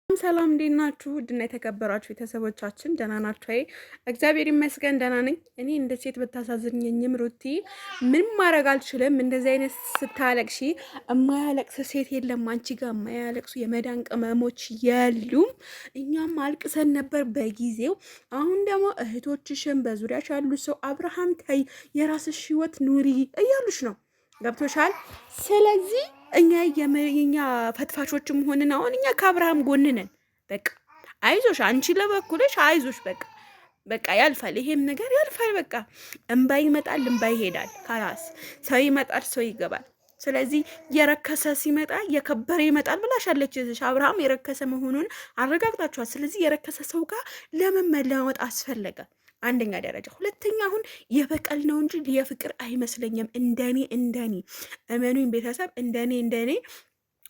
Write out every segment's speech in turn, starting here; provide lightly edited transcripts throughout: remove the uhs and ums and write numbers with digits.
ሰላም እንዴት ናችሁ? ውድና የተከበራችሁ ቤተሰቦቻችን ደህና ናችሁ? እግዚአብሔር ይመስገን ደህና ነኝ። እኔ እንደ ሴት ብታሳዝኝኝም ሩቲ ምንም ማድረግ አልችልም። እንደዚህ አይነት ስታለቅሺ የማያለቅስ ሴት የለም። አንቺ ጋር የማያለቅሱ የመዳን ቅመሞች የሉም። እኛም አልቅሰን ነበር በጊዜው። አሁን ደግሞ እህቶችሽን በዙሪያሽ ያሉ ሰው አብርሃም ታይ የራስሽ ህይወት ኑሪ እያሉሽ ነው። ገብቶሻል? ስለዚህ እኛ የኛ ፈትፋቾችም ሆንን አሁን እኛ ከአብርሃም ጎን ነን። በቃ አይዞሽ፣ አንቺ ለበኩልሽ አይዞሽ። በቃ ያልፋል፣ ይሄም ነገር ያልፋል። በቃ እንባ ይመጣል፣ እንባ ይሄዳል። ካላስ ሰው ይመጣል፣ ሰው ይገባል። ስለዚህ የረከሰ ሲመጣ የከበረ ይመጣል ብላሻለች። አብርሃም የረከሰ መሆኑን አረጋግጣችኋል። ስለዚህ የረከሰ ሰው ጋር ለምን መለዋወጥ አስፈለገ? አንደኛ ደረጃ። ሁለተኛ አሁን የበቀል ነው እንጂ የፍቅር አይመስለኝም። እንደኔ እመኑኝ ቤተሰብ፣ እንደኔ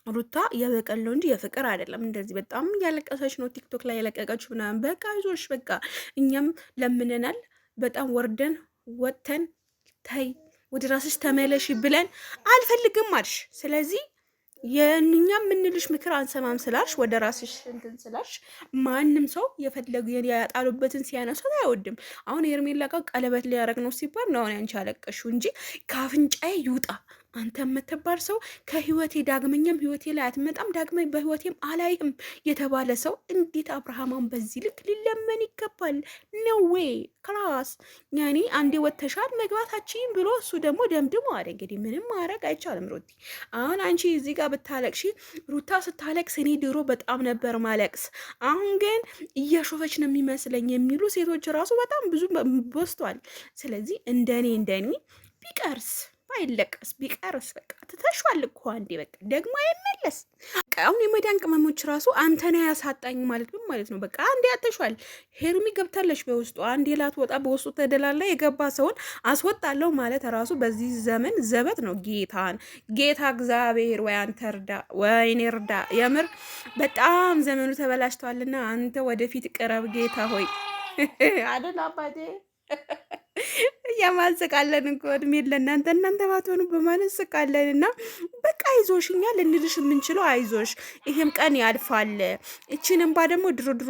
ሩታ የበቀል ነው እንጂ የፍቅር አይደለም። እንደዚህ በጣም እያለቀሰች ነው ቲክቶክ ላይ የለቀቀችው ምናምን። በቃ ይዞሽ በቃ እኛም ለምንናል በጣም ወርደን ወጥተን ታይ ወደ ራስሽ ተመለሽ ብለን አልፈልግም አልሽ። ስለዚህ የእኛ የምንልሽ ምክር አንሰማም ስላልሽ ወደ ራስሽ እንትን ስላልሽ ማንም ሰው የፈለጉ ያጣሉበትን ሲያነሱት አይወድም። አሁን ሄርሜላ ጋር ቀለበት ሊያደርግ ነው ሲባል ነው አሁን አንቺ አለቀሽው እንጂ ከአፍንጫዬ ይውጣ አንተ የምትባል ሰው ከህይወቴ ዳግመኛም ህይወቴ ላይ አትመጣም፣ ዳግመኝ በህይወቴም አላይም የተባለ ሰው እንዴት አብርሃማን በዚህ ልክ ሊለመን ይገባል? ነው ወይ ክላስ ያኔ አንዴ ወተሻል መግባታችን ብሎ እሱ ደግሞ ደምድሞ አለ። እንግዲህ ምንም ማድረግ አይቻልም። ሩቲ አሁን አንቺ እዚህ ጋር ብታለቅሺ፣ ሩታ ስታለቅስ እኔ ድሮ በጣም ነበር ማለቅስ፣ አሁን ግን እያሾፈች ነው የሚመስለኝ የሚሉ ሴቶች ራሱ በጣም ብዙ በዝቷል። ስለዚህ እንደኔ ቢቀርስ ባይለቀስ ቢቀርስ በቃ ትተሽዋል እኮ አንዴ በቃ ደግሞ አይመለስ። አሁን የመዳን ቅመሞች ራሱ አንተና ያሳጣኝ ማለት ነው ማለት ነው። በቃ አንዴ ያተሽዋል። ሄርሚ ገብታለች በውስጡ አንዴ ላትወጣ በውስጡ ተደላላ የገባ ሰውን አስወጣለሁ ማለት ራሱ በዚህ ዘመን ዘበት ነው። ጌታ እግዚአብሔር ወይ አንተ እርዳ፣ ወይኔ እርዳ። የምር በጣም ዘመኑ ተበላሽቷልና አንተ ወደፊት ቅረብ ጌታ ሆይ አደል አባቴ እያማስቃለን እኮ እድሜ እናንተ ባትሆኑ በማለት ስቃለን። እና በቃ አይዞሽ፣ እኛ ልንልሽ የምንችለው አይዞሽ፣ ይሄም ቀን ያልፋል። እቺን እንባ ደግሞ ድሮ